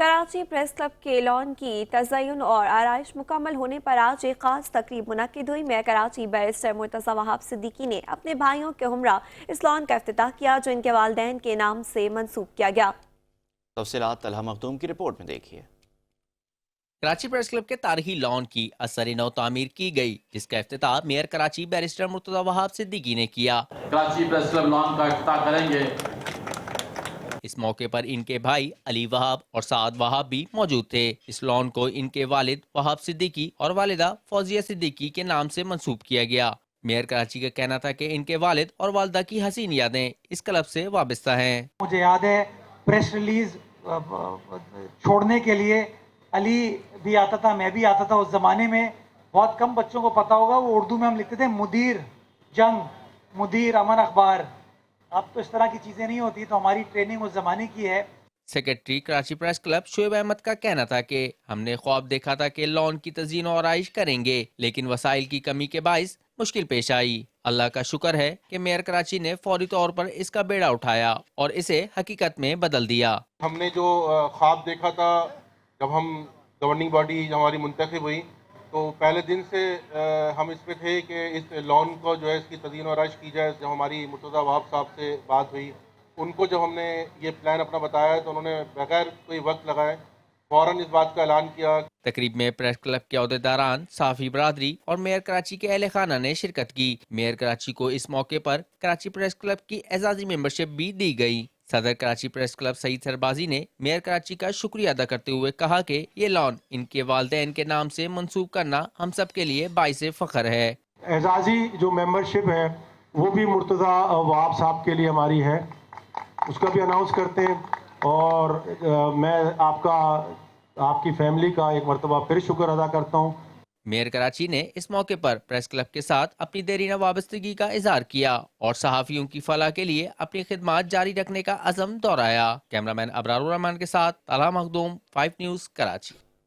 Karachi press club کے lawn کی تزئین اور آرائش مکمل ہونے پر آج ایک خاص تقریب منعقد ہوئی۔ میئر کراچی بیرسٹر مرتضی وہاب صدیقی نے اپنے بھائیوں کے ہمراہ اس لان کا افتتاح کیا جو ان کے والدین کے نام سے منسوب کیا گیا۔ تفصیلات طلحہ مخدوم کی رپورٹ میں دیکھیے۔ کراچی پریس کلب کے تاریخی لان کی اثر نو تعمیر کی گئی، جس کا افتتاح میئر کراچی بیرسٹر مرتضی وہاب صدیقی نے کیا۔ کراچی پریس کلب لان کا افتتاح کریں گے۔ اس موقع پر ان کے بھائی علی وہاب اور سعد وہاب بھی موجود تھے۔ اس لان کو ان کے والد وہاب صدیقی اور والدہ فوزیہ صدیقی کے نام سے منسوب کیا گیا۔ میئر کراچی کا کہنا تھا کہ ان کے والد اور والدہ کی حسین یادیں اس کلب سے وابستہ ہیں۔ مجھے یاد ہے پریس ریلیز چھوڑنے کے لیے علی بھی آتا تھا، میں بھی آتا تھا۔ اس زمانے میں بہت کم بچوں کو پتا ہوگا، وہ اردو میں ہم لکھتے تھے مدیر جنگ، مدیر امن اخبار۔ اب تو اس طرح کی چیزیں نہیں ہوتی، تو ہماری ٹریننگ اس زمانے کی ہے۔ Secretary Karachi press club Shoaib Ahmed کا کہنا تھا کہ ہم نے خواب دیکھا تھا کہ لان کی تزئین و آرائش کریں گے، لیکن وسائل کی کمی کے باعث مشکل پیش آئی۔ اللہ کا شکر ہے کہ میئر کراچی نے فوری طور پر اس کا بیڑا اٹھایا اور اسے حقیقت میں بدل دیا۔ ہم نے جو خواب دیکھا تھا، جب ہم گورننگ باڈی ہماری منتخب ہوئی تو پہلے دن سے ہم اس پہ تھے کہ اس لان کو جو ہے اس کی تزئین و آرائش کی جائے۔ جب ہماری مرتضی وہاب صاحب سے بات ہوئی، ان کو جب ہم نے یہ پلان اپنا بتایا تو انہوں نے بغیر کوئی وقت لگائے فوراً اس بات کا اعلان کیا۔ تقریب میں پریس کلب کے عہدیداران، صحافی برادری اور میئر کراچی کے اہل خانہ نے شرکت کی۔ میئر کراچی کو اس موقع پر کراچی پریس کلب کی اعزازی ممبرشپ بھی دی گئی۔ صدر کراچی پریس کلب سعید سربازی نے میئر کراچی کا شکریہ ادا کرتے ہوئے کہا کہ یہ لان ان کے والدین کے نام سے منسوب کرنا ہم سب کے لیے باعث فخر ہے۔ اعزازی جو ممبرشپ ہے وہ بھی مرتضی وہاب صاحب کے لیے ہماری ہے، اس کا بھی اناؤنس کرتے ہیں، اور میں آپ کی فیملی کا ایک مرتبہ پھر شکر ادا کرتا ہوں۔ میئر کراچی نے اس موقع پر پریس کلب کے ساتھ اپنی دیرینہ وابستگی کا اظہار کیا اور صحافیوں کی فلاح کے لیے اپنی خدمات جاری رکھنے کا عزم دہرایا۔ کیمرہ مین ابرار الرحمان کے ساتھ طلحہ مخدوم، 5 نیوز کراچی۔